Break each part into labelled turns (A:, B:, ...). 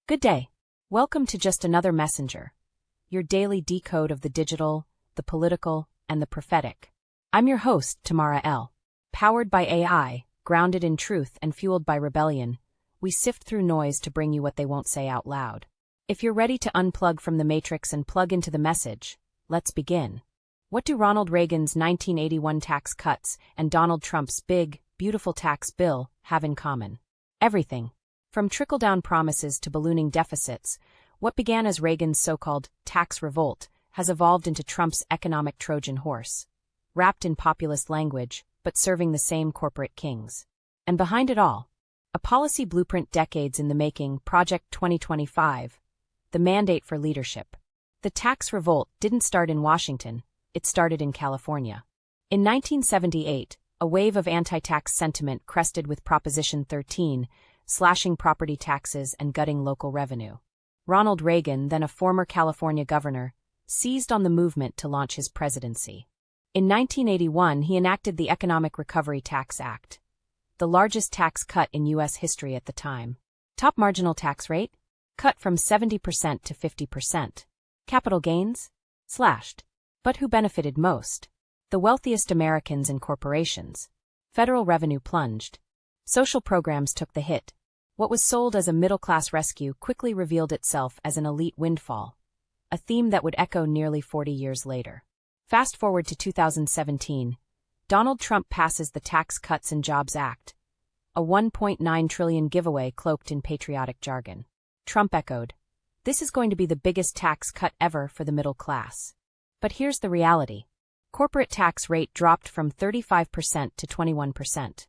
A: Good day. Welcome to Just Another Messenger, your daily decode of the digital, the political, and the prophetic. I'm your host, Tamara L. Powered by AI, grounded in truth, and fueled by rebellion, we sift through noise to bring you what they won't say out loud. If you're ready to unplug from the matrix and plug into the message, let's begin. What do Ronald Reagan's 1981 tax cuts and Donald Trump's big, beautiful tax bill have in common? Everything. From trickle-down promises to ballooning deficits, what began as Reagan's so-called tax revolt has evolved into Trump's economic Trojan horse, wrapped in populist language, but serving the same corporate kings. And behind it all, a policy blueprint decades in the making, Project 2025, the mandate for leadership. The tax revolt didn't start in Washington, it started in California. In 1978, a wave of anti-tax sentiment crested with Proposition 13, slashing property taxes and gutting local revenue. Ronald Reagan, then a former California governor, seized on the movement to launch his presidency. In 1981, he enacted the Economic Recovery Tax Act, the largest tax cut in U.S. history at the time. Top marginal tax rate? Cut from 70% to 50%. Capital gains? Slashed. But who benefited most? The wealthiest Americans and corporations. Federal revenue plunged. Social programs took the hit. What was sold as a middle-class rescue quickly revealed itself as an elite windfall, a theme that would echo nearly 40 years later. Fast forward to 2017, Donald Trump passes the Tax Cuts and Jobs Act, a $1.9 trillion giveaway cloaked in patriotic jargon. Trump echoed, "This is going to be the biggest tax cut ever for the middle class." But here's the reality. Corporate tax rate dropped from 35% to 21%.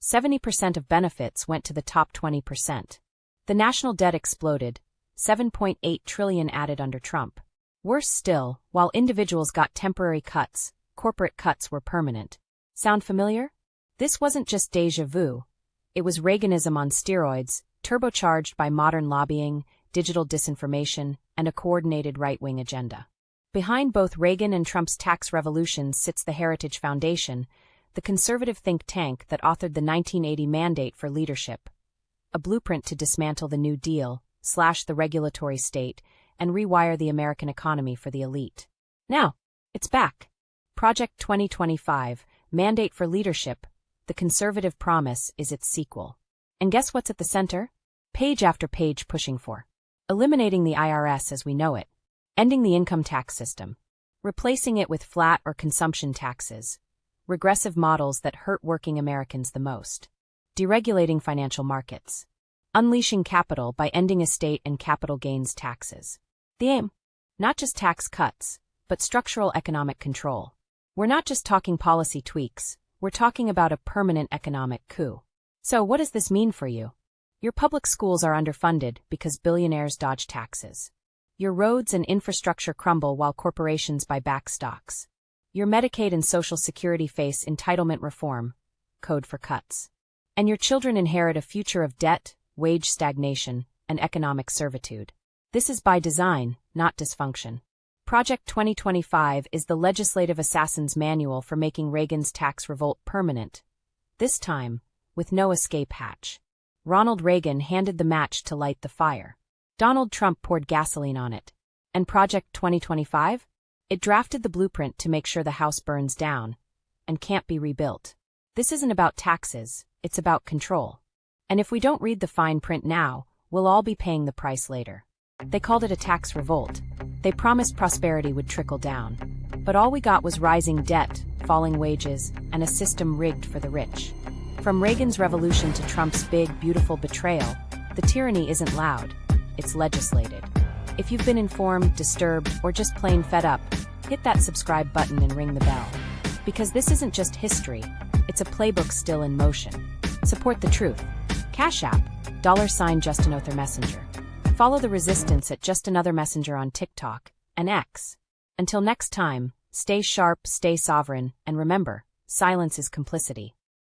A: 70% of benefits went to the top 20%. The national debt exploded, $7.8 trillion added under Trump. Worse still, while individuals got temporary cuts, corporate cuts were permanent. Sound familiar? This wasn't just déjà vu. It was Reaganism on steroids, turbocharged by modern lobbying, digital disinformation, and a coordinated right-wing agenda. Behind both Reagan and Trump's tax revolutions sits the Heritage Foundation, the conservative think tank that authored the 1980 Mandate for Leadership, a blueprint to dismantle the New Deal, slash the regulatory state, and rewire the American economy for the elite. Now, it's back. Project 2025, Mandate for Leadership, the conservative promise is its sequel. And guess what's at the center? Page after page pushing for eliminating the IRS as we know it, ending the income tax system, replacing it with flat or consumption taxes, regressive models that hurt working Americans the most, deregulating financial markets, unleashing capital by ending estate and capital gains taxes. The aim? Not just tax cuts, but structural economic control. We're not just talking policy tweaks, we're talking about a permanent economic coup. So what does this mean for you? Your public schools are underfunded because billionaires dodge taxes. Your roads and infrastructure crumble while corporations buy back stocks. Your Medicaid and Social Security face entitlement reform, code for cuts. And your children inherit a future of debt, wage stagnation, and economic servitude. This is by design, not dysfunction. Project 2025 is the legislative assassin's manual for making Reagan's tax revolt permanent. This time, with no escape hatch. Ronald Reagan handed the match to light the fire. Donald Trump poured gasoline on it. And Project 2025? It drafted the blueprint to make sure the house burns down and can't be rebuilt. This isn't about taxes, it's about control. And if we don't read the fine print now, we'll all be paying the price later. They called it a tax revolt. They promised prosperity would trickle down. But all we got was rising debt, falling wages, and a system rigged for the rich. From Reagan's revolution to Trump's big, beautiful betrayal, the tyranny isn't loud, it's legislated. If you've been informed, disturbed, or just plain fed up, hit that subscribe button and ring the bell. Because this isn't just history, it's a playbook still in motion. Support the truth. CashApp, $JustAnotherMessenger. Follow the resistance at JustAnotherMessenger on TikTok and X. Until next time, stay sharp, stay sovereign, and remember, silence is complicity.